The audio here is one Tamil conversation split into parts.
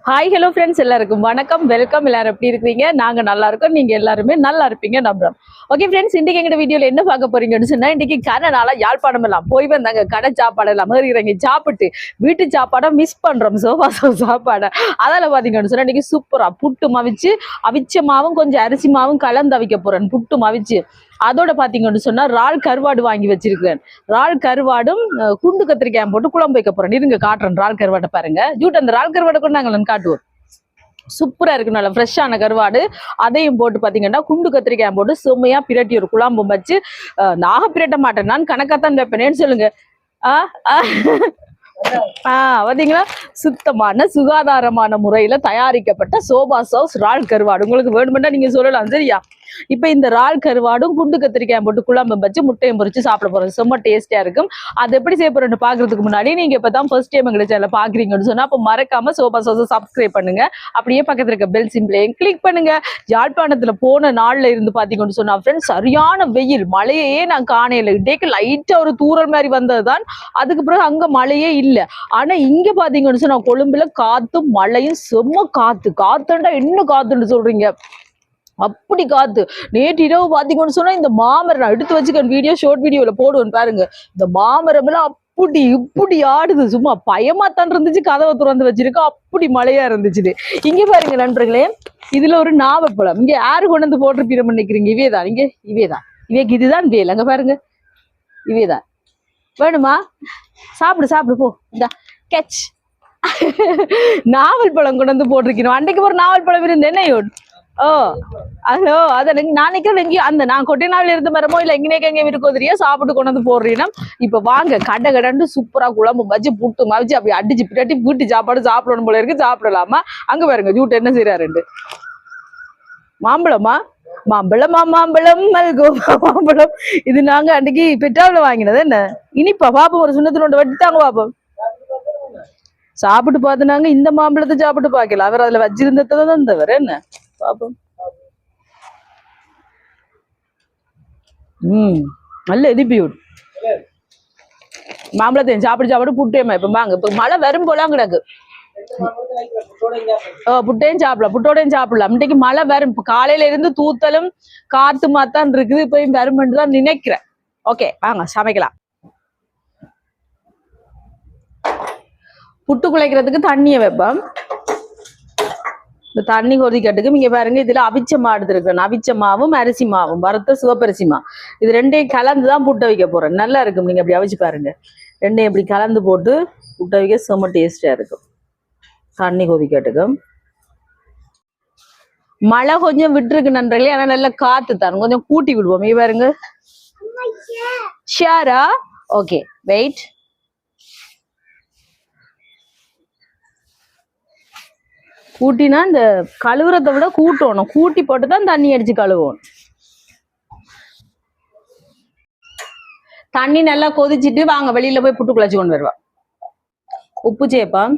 ஹாய் ஹலோ ஃப்ரெண்ட்ஸ், எல்லாருக்கும் வணக்கம், வெல்கம். எல்லாரும் எப்படி இருக்கீங்க? நாங்க நல்லா இருக்கோம், நீங்க எல்லாருமே நல்லா இருப்பீங்க நம்புறோம். ஓகே ஃப்ரெண்ட்ஸ், இன்னைக்கு எங்க வீடியோல என்ன பார்க்க போறீங்கன்னு சொன்னா, இன்னைக்கு கனநாள யாழ்ப்பாணம் எல்லாம் போய் வந்தாங்க. கடை சாப்பாடு எல்லாம் இறங்கி சாப்பிட்டு வீட்டு சாப்பாடை மிஸ் பண்றோம், சோபா சாப்பாடை. அதில் பாத்தீங்கன்னு சொன்னா இன்னைக்கு சூப்பரா புட்டு மவிச்சு, அவிச்ச மாவும் கொஞ்சம் அரிசி மாவும் கலந்து அவிக்க போறேன். புட்டு மவிச்சு அதோட பாத்தீங்கன்னு சொன்னா இறால் கருவாடு வாங்கி வச்சிருக்கேன். இறால் கருவாடும் குண்டு கத்திரிக்காயும் போட்டு குழம்பு வைக்க போறேன். இருங்க காட்டுறேன். இறால் கருவாடை பாருங்க. ஜூட் அந்த இறால் கருவாடை கொண்டு நாங்கள் காட்டுவோம். சூப்பரா இருக்கு, நல்ல ஃப்ரெஷ்ஷான கருவாடு. அதையும் போட்டு பாத்தீங்கன்னா குண்டு கத்திரிக்காய் போட்டு செம்மையா பிரட்டி ஒரு குழம்பு வச்சு, நாக பிரட்ட மாட்டேன், நான் கணக்காத்தான் வைப்பேனேன்னு சொல்லுங்க. பாத்தீங்களா, சுத்தமான சுகாதாரமான முறையில தயாரிக்கப்பட்ட சோபா சாஸ் இறால் கருவாடு. உங்களுக்கு வேணுமெண்டா நீங்க சொல்லலாம், சரியா? இப்ப இந்த இறால் கருவாடும் குண்டு கத்திரிக்காய் போட்டு குழம்பு வச்சு முட்டையும் பொரிச்சு சாப்பிட போறோம். ரொம்ப டேஸ்டியா இருக்கும். அது எப்படி செய்ய போறேன்னு பாக்குறதுக்கு முன்னாடி நீங்க இப்பதான் ஃபர்ஸ்ட் டைம் எங்களை சேனல் பாக்குறீங்கன்னு சொன்னா அப்ப மறக்காம சோபா சாஸை சப்ஸ்கிரைப் பண்ணுங்க. அப்படியே பக்கத்துல இருக்க பெல் சிம்பிளையும் கிளிக் பண்ணுங்க. யாழ்ப்பாணத்துல போன நாள்ல இருந்து பாத்தீங்கன்னு சொன்னா ஃப்ரெண்ட்ஸ், சரியான வெயில், மழையே நான் காணையில. இன்றைக்கு லைட்டா ஒரு தூரல் மாதிரி வந்ததுதான். அதுக்கு பிறகு அங்க மழையே இல்லை. ஆனா இங்க பாத்தீங்கன்னு சொன்னா கொழும்புல காத்தும் மழையும் செம்ம காத்துண்டா என்ன காத்துன்னு சொல்றீங்க, அப்படி காத்து. நேற்று இரவு பாத்தீங்கன்னு சொன்னா இந்த மாமரம் நான் எடுத்து வச்சுக்கேன், வீடியோ ஷார்ட் வீடியோல போடுவேன் பாருங்க. இந்த மாமரம் எல்லாம் அப்படி இப்படி ஆடுது, சும்மா பயமா தான் இருந்துச்சு. கதவை திறந்து வச்சிருக்கோம், அப்படி மழையா இருந்துச்சு. இங்க பாருங்க நண்பர்களே, இதுல ஒரு நாவப்பழம் இங்க யாரு கொண்டு வந்து போட்டிருப்பீங்க நினைக்கிறீங்க? இவேதான், இவேக்கு இதுதான் வேல். அங்க பாருங்க, இவேதான். வேணுமா? சாப்பிடு போ. இந்த கெச் நாவல் பழம் கொண்டு வந்து போட்டிருக்கணும். அன்றைக்கு ஒரு நாவல் பழம் இருந்து என்ன? அதோ அத நான் நிக்கிறேன் அந்த நான் கொட்டைநாள் இருந்த மரமோ இல்ல எங்கேங்க இருக்கோ தெரியா சாப்பிட்டு கொண்டு வந்து போடுறீங்கன்னா. இப்ப வாங்க கடண்டு சூப்பரா குழம்பு வச்சு புட்டு மவிச்சு அப்படி அடிச்சு பின்னாடி வீட்டு சாப்பாடு சாப்பிடணும் போல இருக்கு. சாப்பிடலாமா? அங்க பாருங்க ஜூட் என்ன செய்யறாரு. மாம்பழமா? மாம்பழம் மல்கோவா மாம்பழம். இது நாங்க அன்னைக்கு பெட்ராவில வாங்கினது. என்ன இனிப்பா பாப்போம், ஒரு சுண்ணத்துல ஒன்று வட்டித்தாங்க பாப்போம். சாப்பிட்டு பார்த்து நாங்க இந்த மாம்பழத்தை சாப்பிட்டு பார்க்கல, அவர் அதுல வச்சிருந்ததான் தவிர என்ன பாப்போம். நல்ல எதிர்ப்பியூட் மாம்பழத்தையும் சாப்பிட்டு புட்டேமா. இப்ப வாங்க, இப்ப மழை வரும் போலாம் கிடக்கு. புட்டையும் சாப்பிடலாம், புட்டோடையும் சாப்பிடலாம். இன்னைக்கு மழை வரும். காலையில இருந்து தூத்தலும் காத்து மாத்தான் இருக்குது. இப்ப வரும்னு தான் நினைக்கிறேன். ஓகே வாங்க சமைக்கலாம். புட்டு குழைக்கிறதுக்கு தண்ணியை வைப்போம். இந்த தண்ணி கொதிக்கட்டுக்கு இங்க பாருங்க, இதுல அவிச்ச மா எடுத்துருக்கேன். அவிச்ச மாவும் அரிசி மாவும், வறுத்த சிவப்பரிசி மா, இது ரெண்டையும் கலந்துதான் புட்டை வைக்க போறேன். நல்லா இருக்கும், நீங்க அப்படி அவிச்சு பாருங்க. ரெண்டையும் இப்படி கலந்து போட்டு புட்டை வைக்க செம்ம டேஸ்டா இருக்கும். தண்ணி கொதிக்கட்டுக்கும். மழை கொஞ்சம் விட்டுருக்கு நண்பர்களே, ஆனா நல்லா காத்து தான், கொஞ்சம் கூட்டி விடுவோம். இங்க பாருங்க. ஷியாரா? Okay wait. கூட்டினா இந்த கழுவுறதை விட கூட்டணும், கூட்டி போட்டுதான் தண்ணி அடிச்சு கழுவணும். தண்ணி நல்லா கொதிச்சுட்டு வாங்க வெளியில போய் புட்டு குழச்சி கொண்டு வருவா. உப்பு சேர்ப்போம்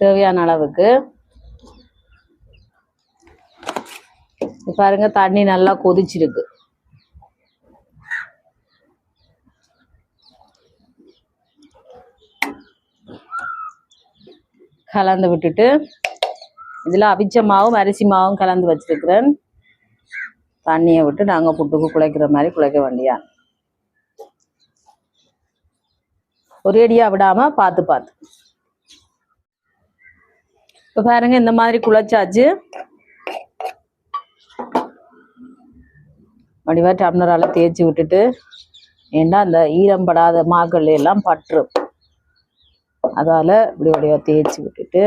தேவையான அளவுக்கு. பாருங்க தண்ணி நல்லா கொதிச்சிருக்கு. கலந்து விட்டுட்டு இதுல அவிச்ச மாவும் அரிசி மாவும் கலந்து வச்சிருக்கிறேன். தண்ணியை விட்டு நாங்க புட்டுக்கு குழைக்கிற மாதிரி குழைக்க வேண்டியா, ஒரேடியா விடாம பார்த்து. இப்ப பாருங்க இந்த மாதிரி குழைச்சாச்சு. வடிவா டம்ளரால தேய்ச்சி விட்டுட்டு, ஏன்னா அந்த ஈரம்படாத மாக்கள் எல்லாம் பற்றும், அதால இப்படி வடிவா தேய்ச்சி விட்டுட்டு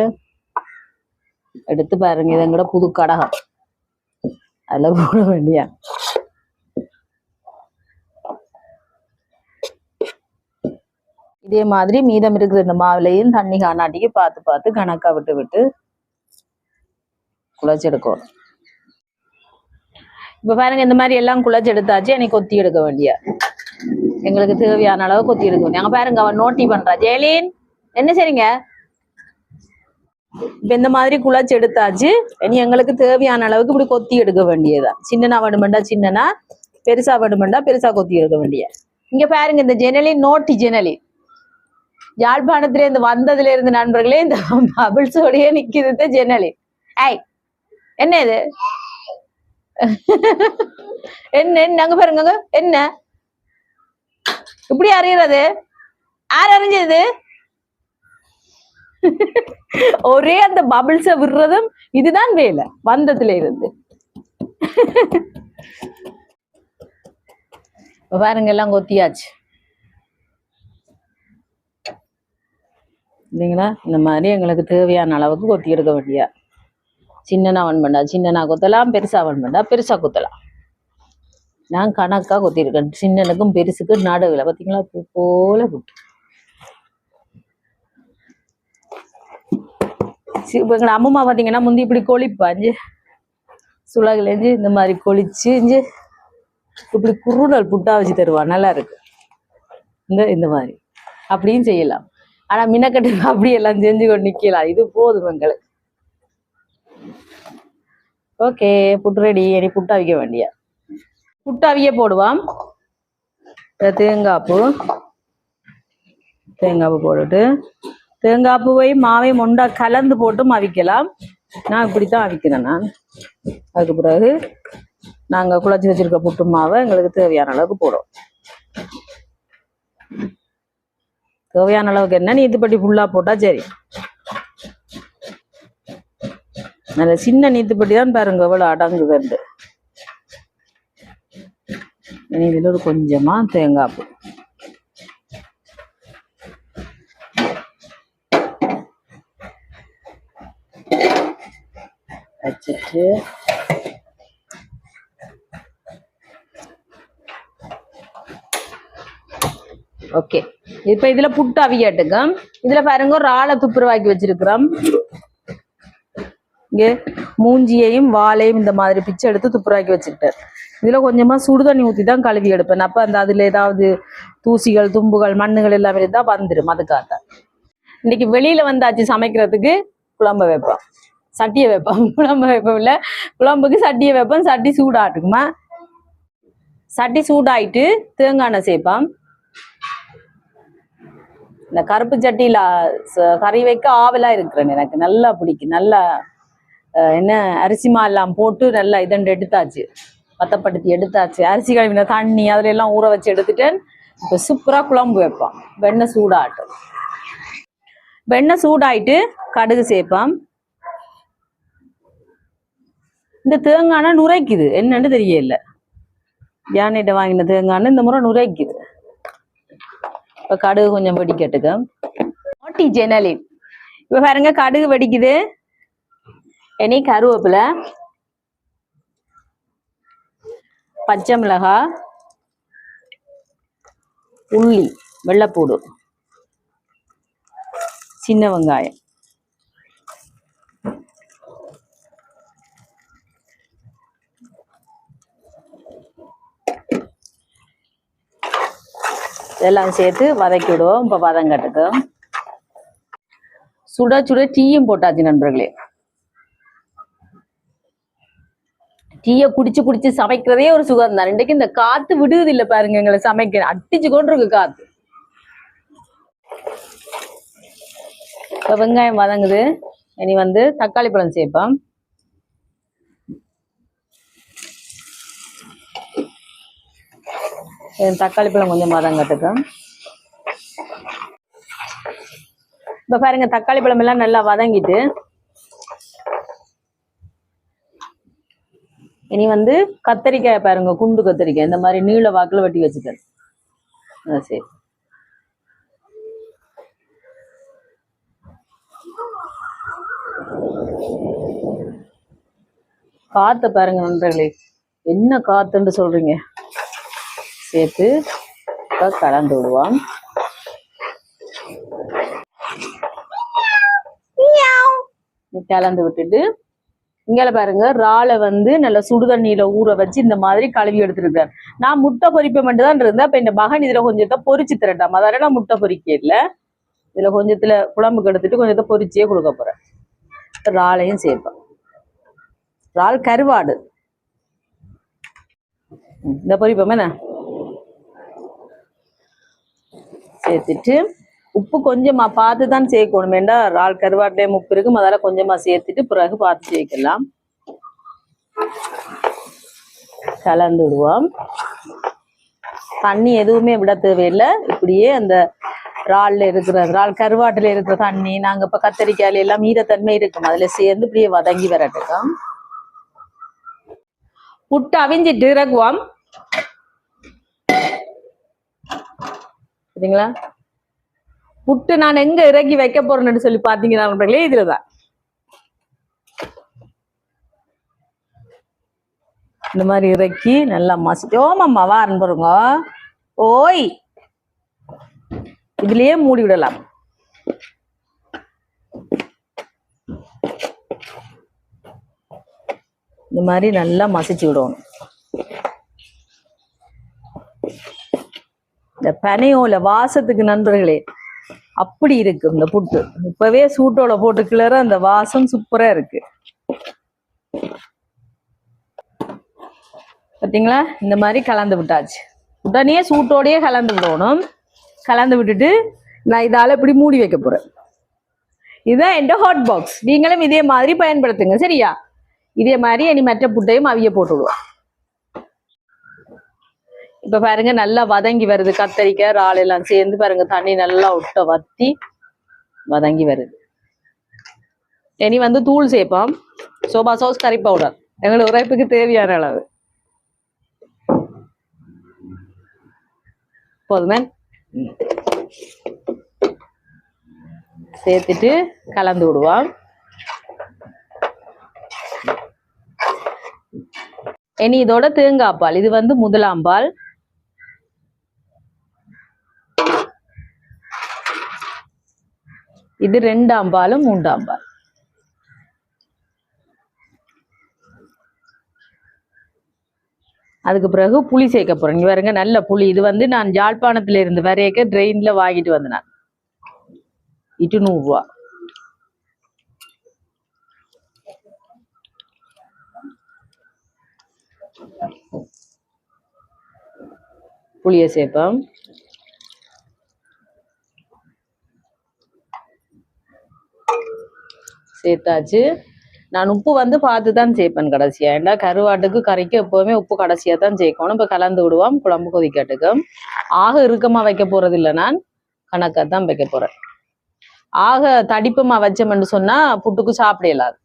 எடுத்து பாருங்க. இதங்கூட புது கடகம் அதுல போட வேண்டியா. இதே மாதிரி மீதம் இருக்கிற இந்த மாவுலையும் தண்ணி காணாட்டிக்கு பார்த்து கணக்கா விட்டு குழைச்செடுக்கும். இப்ப பாருங்க இந்த மாதிரி எல்லாம் குழைச்சி எடுத்தாச்சு. எனக்கு கொத்தி எடுக்க வேண்டிய, எங்களுக்கு தேவையான அளவு கொத்தி எடுக்க வேண்டிய. அங்க பாருங்க அவன் நோட்டி பண்றா. ஜெயலீன் என்ன சரிங்க? இப்ப இந்த மாதிரி குழைச்சி எடுத்தாச்சு. இனி எங்களுக்கு தேவையான அளவுக்கு இப்படி கொத்தி எடுக்க வேண்டியதான். சின்னனா வேணுமெண்டா சின்னனா, பெருசா வேணுமெண்டா பெருசா கொத்தி எடுக்க வேண்டிய. இங்க பாருங்க இந்த ஜெனலின் நோட்டி ஜெனலின் யாழ்ப்பாணத்துல இருந்து வந்ததுல இருந்து நண்பர்களே இந்த பபிள்ஸோடயே நிக்குது ஜன்னலி. ஐய் என்ன இது? என்ன என்ன அங்க பாருங்க, என்ன இப்படி அறியறது? யார் அறிஞ்சது? ஒரே அந்த பபிள்ஸ விடுறதும் இதுதான் வேலை வந்ததுல இருந்து. பாருங்க எல்லாம் கொத்தியாச்சு இல்லைங்களா? இந்த மாதிரி எங்களுக்கு தேவையான அளவுக்கு கொத்தி எடுக்க வேண்டியா. சின்னனா வன் பண்ணா சின்னனா கொத்தலாம், பெருசா வன் பண்ணா பெருசா கொத்தலாம். நான் கணக்கா கொத்திருக்கேன், சின்னனுக்கும் பெருசுக்கு நடுவில் பார்த்தீங்களா பூ போல புட்டு. எங்களை அம்மா பார்த்தீங்கன்னா முந்தி இப்படி கொளிப்பாஞ்சு சுலகுலேஞ்சு இந்த மாதிரி கொளிச்சு இப்படி குறுநல் புட்டா வச்சு தருவான், நல்லா இருக்கு. இந்த மாதிரி அப்படியும் செய்யலாம். ஆனா மினக்கட்டு அப்படியெல்லாம் செஞ்சு கொண்டு நிக்கலாம். இது போதும் எங்களுக்கு. ஓகே, புட்டு ரெடி. இனி புட்டு அவிக்க வேண்டிய புட்டு அவிய போடுவான். தேங்காய்ப்பூ போட்டுட்டு தேங்காய்ப்பூவை மாவையும் ஒண்டா கலந்து போட்டும் அவிக்கலாம். நான் இப்படித்தான் அவிக்கிறேன் நான். அதுக்கு பிறகு நாங்கள் குழச்சி வச்சிருக்க புட்டு மாவை எங்களுக்கு தேவையான அளவுக்கு போடுவோம். தேவையான அளவுக்கு என்ன நீத்துப்பட்டி ஃபுல்லாக போட்டால் சரி. நல்ல சின்ன நீத்துப்பட்டி தான் பாருங்க எவ்வளோ அடங்குதுண்டு. இதில் ஒரு கொஞ்சமாக தேங்காய் பூ வச்சுட்டு ஓகே. இப்ப இதுல புட்டு அவியட்டுங்க. இதுல பாருங்க ஒரு ஆளை துப்புரவாக்கி வச்சிருக்கிறோம். இங்கே மூஞ்சியையும் வாழையும் இந்த மாதிரி பிச்சை எடுத்து துப்புரவாக்கி வச்சுக்கிட்டேன். இதுல கொஞ்சமா சுடுதண்ணி ஊற்றி தான் கழுவி எடுப்பேன். அப்ப அந்த அதுல ஏதாவது தூசிகள் தும்புகள் மண்ணுகள் எல்லாமே இருந்தா வந்துடும். அதுக்காக இன்னைக்கு வெளியில வந்தாச்சு சமைக்கிறதுக்கு. குழம்பு வைப்போம், சட்டியை வைப்போம். குழம்பு வைப்போம் இல்ல, குழம்புக்கு சட்டியை வைப்போம். சட்டி சூடாட்டுக்குமா. சட்டி சூடாயிட்டு தேங்காய் எண்ணெய் சேர்ப்போம். இந்த கருப்பு சட்டியில கறி வைக்க ஆவலா இருக்கிறேன். எனக்கு நல்லா பிடிக்கும். நல்லா என்ன அரிசிமா எல்லாம் போட்டு நல்லா இதண்டு எடுத்தாச்சு, பத்தப்படுத்தி எடுத்தாச்சு. அரிசி கழுவின தண்ணி அதுல எல்லாம் ஊற வச்சு எடுத்துட்டேன். இப்போ சூப்பரா குழம்பு வைப்பான். வெண்ணெய் சூடாட்டும். வெண்ணெய் சூடாயிட்டு கடுகு சேர்ப்பான். இந்த தேங்காய்னா நுரைக்குது, என்னன்னு தெரியல. யானைகிட்ட வாங்கின தேங்காய்னு இந்த முறை நுரைக்குது. இப்போ கடுகு கொஞ்சம் வெடிக்கட்டுக்க. ஓட்டி ஜெனலி இப்போ பாருங்க கடுகு வெடிக்குது. இனி கருவேப்பிலை, பச்சை மிளகாய், உள்ளி, வெள்ளைப்பூடு, சின்ன வெங்காயம், இதெல்லாம் சேர்த்து வதக்கி விடுவோம். இப்போ வதங்கட்டுக்கு. சுட சுட டீயும் போட்டாச்சு நண்பர்களே. டீயை குடிச்சு குடிச்சு சமைக்கிறதே ஒரு சுகம் தான். இன்றைக்கு இந்த காத்து விடுவது இல்லை பாருங்க, எங்களை சமைக்க அடிச்சு கொண்டு இருக்கு காத்து. இப்போ வெங்காயம் வதங்குது. இனி தக்காளி பழம் சேர்ப்போம். தக்காளி பழம் கொஞ்சம் வதங்கட்டுக்கு. இப்ப பாருங்க தக்காளி பழம் எல்லாம் நல்லா வதங்கிட்டு இனி கத்தரிக்காய் பாருங்க, குண்டு கத்தரிக்காய் இந்த மாதிரி நீள வாக்குல வெட்டி வச்சுட்டேன். சரி, காத்த பாருங்க நண்பர்களே, என்ன காத்துன்னு சொல்றீங்க. சேர்த்து கலந்து விடுவான். கலந்து விட்டுட்டு இங்கே பாருங்க இறாலை நல்ல சுடுதண்ணியில ஊற வச்சு இந்த மாதிரி கழுவி எடுத்துருக்காரு. நான் முட்டை பொரிப்பை மட்டும் தான் இருந்தேன். இப்ப இந்த மகன் இதுல கொஞ்சத்தை பொரிச்சு திரட்டாம, அதால நான் முட்டை பொரிக்க இல்லை. இதுல கொஞ்சத்துல குழம்புக்கு எடுத்துட்டு கொஞ்சத்தை பொரிச்சியே கொடுக்க போறேன். இறாலையும் சேர்ப்பேன். இறால் கருவாடு இந்த பொரிப்போமே சேர்த்துட்டு உப்பு கொஞ்சமா பார்த்து தான் சேர்க்கணும். வேண்டா இறால் கருவாட்டிலையும் உப்பு இருக்கும், அதால கொஞ்சமா சேர்த்துட்டு பிறகு பார்த்து சேர்க்கலாம். கலந்து விடுவோம். தண்ணி எதுவுமே விட தேவையில்லை. இப்படியே அந்த இறால் கருவாட்டுல இருக்கிற தண்ணி, நாங்க இப்ப கத்தரிக்காயில எல்லாம் ஈரத்தன்மை இருக்கும், அதுல சேர்ந்து இப்படியே வதங்கி வரட்டுக்கும். புட்டு அவிஞ்சிட்டு இறக்குவோம். சரிங்களா? புட்டு நான் எங்க இறக்கி வைக்க போறேன்னு சொல்லி பாத்தீங்கன்னா இதுலதான் இந்த மாதிரி இறக்கி நல்லா மசிட்டோமம்மா வாரன் பாருங்க. ஓய், இதுலயே மூடி விடலாம். இந்த மாதிரி நல்லா மசிச்சு விடணும். இந்த பனையோல வாசத்துக்கு நண்பர்களே அப்படி இருக்கு இந்த புட்டு. இப்பவே சூட்டோட போட்டு கிளற அந்த வாசம் சூப்பரா இருக்கு. பார்த்தீங்களா? இந்த மாதிரி கலந்து விட்டாச்சு. உடனே சூட்டோடையே கலந்து விடணும். கலந்து விட்டுட்டு நான் இதால இப்படி மூடி வைக்க போறேன். இதுதான் என் ஹாட் பாக்ஸ். நீங்களும் இதே மாதிரி பயன்படுத்துங்க. சரியா? இதே மாதிரி இனி மற்ற புட்டையும் அவிய போட்டு விடுவோம். இப்ப பாருங்க நல்லா வதங்கி வருது. கத்தரிக்காய் இறால் எல்லாம் சேர்ந்து பாருங்க தண்ணி நல்லா விட்ட வத்தி வதங்கி வருது. இனி வந்து தூள் சேர்ப்போம். சோபா சாஸ், கறி பவுடர் எங்களுக்கு உரைப்புக்கு தேவையான அளவு போதுமே. சேர்த்துட்டு கலந்து விடுவோம். இனி இதோட தேங்காய் பால், இது வந்து முதலாம் பால். இது 2ஆம் பாலும் 3ஆம் பால். அதுக்கு பிறகு புளி சேர்க்க போறேன். இங்க பாருங்க நல்ல புளி. இது வந்து நான் யாழ்ப்பாணத்துல இருந்து வரையக்க ட்ரெயின்ல வாங்கிட்டு வந்தேன். 200 ரூபா. புளிய சேர்ப்போம். சேர்த்தாச்சு. நான் உப்பு வந்து பார்த்து தான் சேர்ப்பேன் கடைசியா. ஏன்னா கருவாட்டுக்கு கறிக்கு எப்போவுமே உப்பு கடைசியா தான் சேர்க்கணும். இப்போ கலந்து விடுவோம். குழம்பு கொதிக்காட்டுக்கு ஆக இறுக்கமா வைக்க போறது இல்லை, நான் கணக்கா தான் வைக்க போறேன். ஆக தடிப்பமா வச்சோம்னு சொன்னா புட்டுக்கு சாப்பிட இயலாது.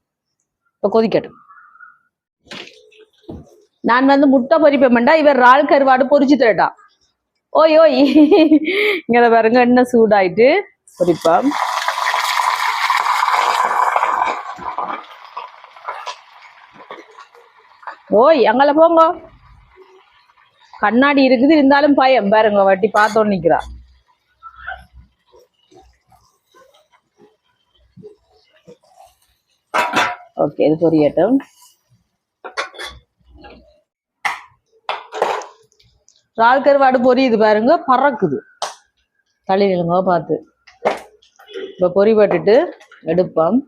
இப்போ கொதிக்கட்டும். நான் வந்து முட்டை பொரிப்பேன்டா, இவர் இறால் கருவாடு பொரிச்சு தரட்டான். ஓய் ஓய், இங்க பாருங்க எண்ணெய் சூடாயிட்டு பொரிப்போம். ஓய் அங்கல போங்க. கண்ணாடி இருக்குது இருந்தாலும் பயம் பாருங்க. வட்டி பார்த்தோன்னு நிக்கிறா. ஓகே, இது பொரியட்டும். இறால் கருவாடு பொரியுது பாருங்க, பறக்குது. தள்ளி நிலுங்க பார்த்து. இப்ப பொரி போட்டுட்டு எடுப்போம்.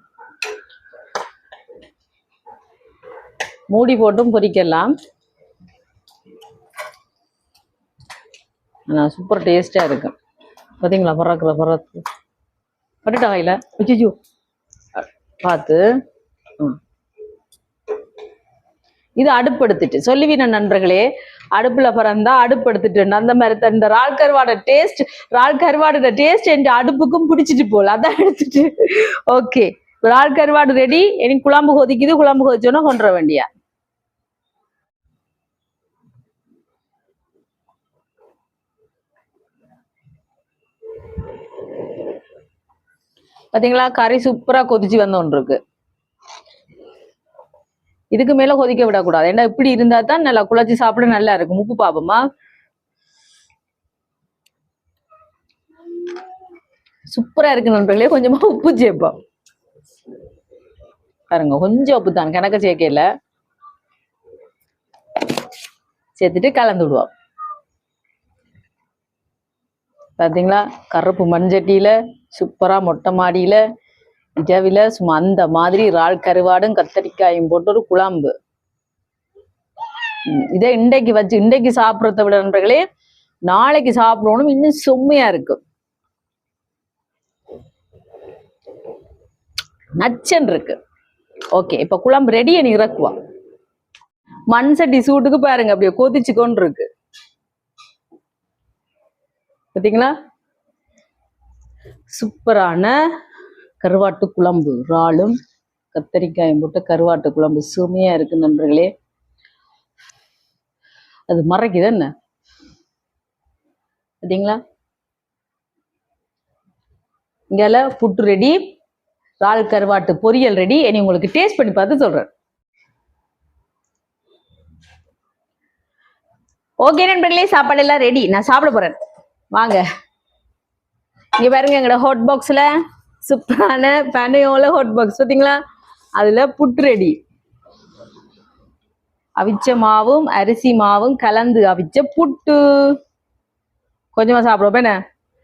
மூடி போட்டும் பொரிக்கலாம். ஆனால் சூப்பர் டேஸ்டா இருக்கும். பார்த்தீங்களா? பறக்கு பட்டுட்டா கையில் வச்சு பார்த்து. இது அடுப்படுத்திட்டு சொல்லுவீன நண்பர்களே, அடுப்புல பறந்தா அடுப்படுத்திட்டு அந்த மாதிரி இந்த இறால் கருவாடோட டேஸ்ட் என் அடுப்புக்கும் பிடிச்சிட்டு போல, அதான் எடுத்துட்டு. ஓகே, இறால் கருவாடு ரெடி. எனக்கு குழம்பு கொதிக்குது. குழம்பு கொதிச்சோன்னா கொண்டுற வேண்டியா. பாத்தீங்களா? கறி சூப்பரா கொதிச்சு வந்தோன்னு இருக்கு. இதுக்கு மேல கொதிக்க விடக்கூடாது. ஏன்னா இப்படி இருந்தா தான் நல்லா குழச்சி சாப்பிட நல்லா இருக்கும். உப்பு பாப்போமா? சூப்பரா இருக்கு நண்பர்களே. கொஞ்சமா உப்பு சேர்ப்போம் பாருங்க. கொஞ்சம் உப்பு தான், கணக்க சேர்க்கல. சேர்த்துட்டு கலந்து விடுவோம். பாத்தீங்களா? கருப்பு மண்சட்டியில சூப்பரா மொட்டை மாடியில இரவில சும்மா அந்த மாதிரி இறால் கருவாடும் கத்தரிக்காயும் போட்டு ஒரு குழம்பு. இதை இன்றைக்கு சாப்பிட்றத விட நண்பர்களே நாளைக்கு சாப்பிடணும், இன்னும் செம்மையா இருக்கும். நச்சன் இருக்கு. ஓகே, இப்ப குழம்பு ரெடியை நீ இறக்குவா. மண் சட்டி சூட்டுக்கு பாருங்க அப்படியே கொதிச்சு கொண்டு இருக்கு. பார்த்தீங்களா? சூப்பரான கருவாட்டு குழம்பு, இறாலும் கத்தரிக்காயும் போட்டு கருவாட்டு குழம்பு சுமையா இருக்கு நண்பர்களே. அது மறைக்குது என்ன பார்த்தீங்களா? இங்கால புட்டு ரெடி, இறால் கருவாட்டு பொரியல் ரெடி. இனி உங்களுக்கு டேஸ்ட் பண்ணி பார்த்து சொல்றேன். ஓகே நண்பர்களே, சாப்பாடு எல்லாம் ரெடி. நான் சாப்பிட போறேன், வாங்க. இங்க பாருங்க, எங்களோட ஹாட் பாக்ஸ்ல சூப்பரான பனையோல ஹாட் பாக்ஸ் பார்த்தீங்களா? அதுல புட்டு ரெடி. அவிச்ச மாவும் அரிசி மாவும் கலந்து அவிச்ச புட்டு. கொஞ்சமா சாப்பிடுவோம். என்ன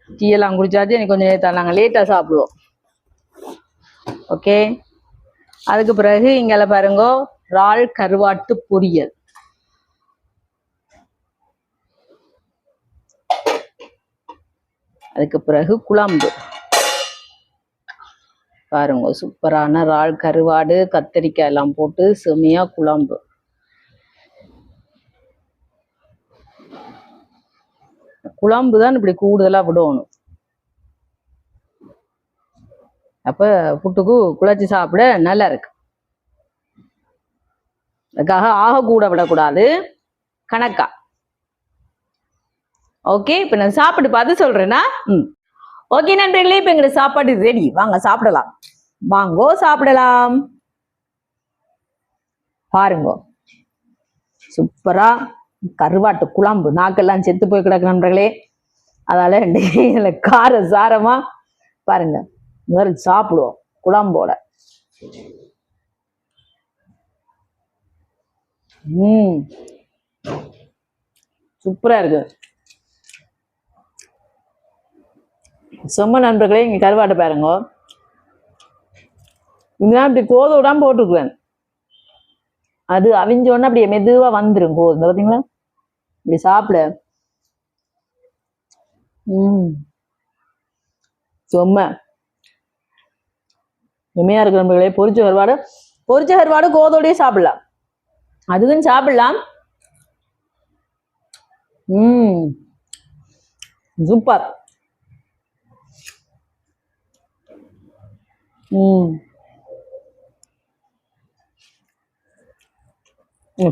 டீ எல்லாம் குடிச்சாச்சு, எனக்கு கொஞ்சம் நேரம் நாங்கள் லேட்டா சாப்பிடுவோம். ஓகே, அதுக்கு பிறகு இங்கே பாருங்க இறால் கருவாட்டு பொரியல். அதுக்கு பிறகு குழம்பு பாருங்க, சூப்பரான இறால் கருவாடு கத்தரிக்காய் எல்லாம் போட்டு செமையா குழம்பு. குழம்பு தான் இப்படி கூடுதலா விடணும், அப்ப புட்டுக்கு குழச்சி சாப்பிட நல்லா இருக்கு. அதுக்காக ஆக கூட விடக்கூடாது, கணக்கா. ஓகே, இப்ப நான் சாப்பிட்டு பார்த்து சொல்றேன்னா. ஓகே நண்பர்களே, இப்ப எங்க சாப்பாடு ரெடி, வாங்க சாப்பிடலாம். வாங்கோ சாப்பிடலாம். பாருங்க, சூப்பரா கருவாட்டு குழம்பு. நாக்கெல்லாம் செத்து போய் கிடக்கு நண்பர்களே, அதால கார சாரமா பாருங்க. முதல்ல சாப்பிடுவோம் குழம்போட. சூப்பரா இருக்கு, செம்ம நண்பர்களே. இங்க கருவாட்டை பாருங்க, இங்கதான் இப்படி கோத விடாம போட்டுக்குவேன். அது அவிஞ்சோன்னா அப்படியே மெதுவா வந்துடும் கோது, பார்த்தீங்களா? இப்படி சாப்பிட செம்ம செம்மையா இருக்கு நண்பர்களே. பொரிச்ச கருவாடு கோதோடய சாப்பிடலாம், அதுவும் சாப்பிடலாம். சூப்பர்.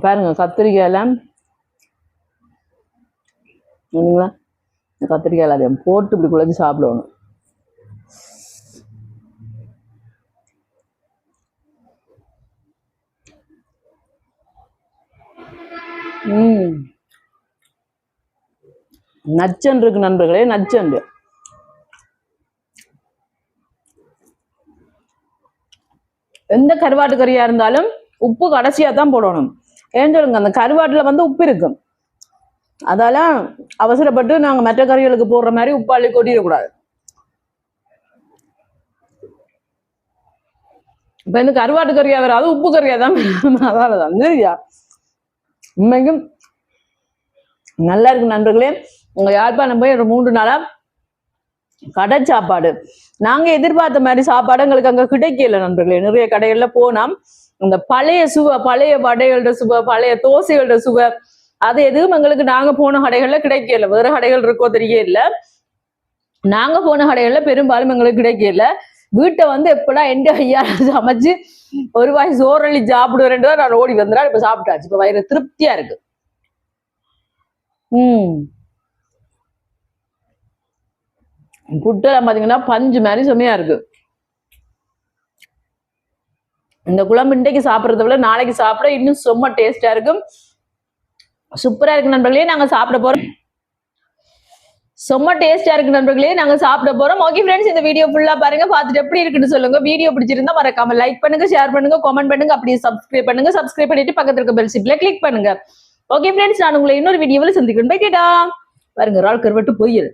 பாருங்க, கத்திரிக்காய் எல்லாம் கத்திரிக்காய் எல்லாத்தையும் போட்டு இப்படி குழச்சி சாப்பிடணும். நச்சன் இருக்கு நண்பர்களே, நச்சண்டு. எந்த கருவாட்டு கறியா இருந்தாலும் உப்பு கடைசியா தான் போடணும். ஏன்னு சொல்லுங்க, அந்த கருவாட்டுல உப்பு இருக்கும். அதால அவசரப்பட்டு நாங்க மற்ற கறிகளுக்கு போடுற மாதிரி உப்பாளி கொட்டிடக்கூடாது. இப்ப இந்த கருவாட்டு கறியா வராது, உப்பு கறியா தான். அதாலதான் சரியா. உண்மைக்கும் நல்லா இருக்கு நண்பர்களே. உங்க யாழ்ப்பாணம் போய் ஒரு 3 நாளா கடை சாப்பாடு நாங்க எதிர்பார்த்த மாதிரி சாப்பாடு எங்களுக்கு அங்க கிடைக்கல நண்பர்களே. நிறைய கடைகள்ல போனா இந்த பழைய சுவை, பழைய வடைகளோட சுவை, பழைய தோசைகளோட சுவை, அது எதுவும் எங்களுக்கு நாங்க போன கடைகள்ல கிடைக்கல. வேற கடைகள் இருக்கோ தெரியல, நாங்க போன கடைகள்ல பெரும்பாலும் எங்களுக்கு கிடைக்கல. வீட்டை எப்படா எந்த ஐயா சமைச்சு ஒரு வாய் சோறளி சாப்பிடுவேன் தான் நான் ஓடி வந்துடா. இப்ப சாப்பிட்டாச்சு, இப்ப வயிறு திருப்தியா இருக்கு. புட்டெல்லாம் பாத்தீங்கன்னா பஞ்சு மாதிரி செம்மையா இருக்கு. இந்த குழம்பு இன்றைக்கு சாப்பிட்றத விட நாளைக்கு சாப்பிட இன்னும் செம்ம டேஸ்டா இருக்கும், சூப்பரா இருக்கு நண்பர்களே. நாங்க சாப்பிட போறோம், செம்ம டேஸ்டா இருக்கு நண்பர்களே. நாங்க சாப்பிட போறோம். ஓகே ஃப்ரெண்ட்ஸ், இந்த வீடியோ ஃபுல்லா பாருங்க, பார்த்துட்டு எப்படி இருக்குன்னு சொல்லுங்க. வீடியோ பிடிச்சிருந்தா மறக்காம லைக் பண்ணுங்க, ஷேர் பண்ணுங்க, கமெண்ட் பண்ணுங்க, அப்படியே சப்ஸ்கிரைப் பண்ணுங்க. சப்ஸ்கிரைப் பண்ணிட்டு பக்கத்துல இருக்க பெல் சிம்பிளை கிளிக் பண்ணுங்க. ஓகே ஃப்ரெண்ட்ஸ், நான் உங்களை இன்னொரு வீடியோவில் சந்திக்கிறேன். பை டா. பாருங்க, இறால் கருவாட்டு பொரியல்.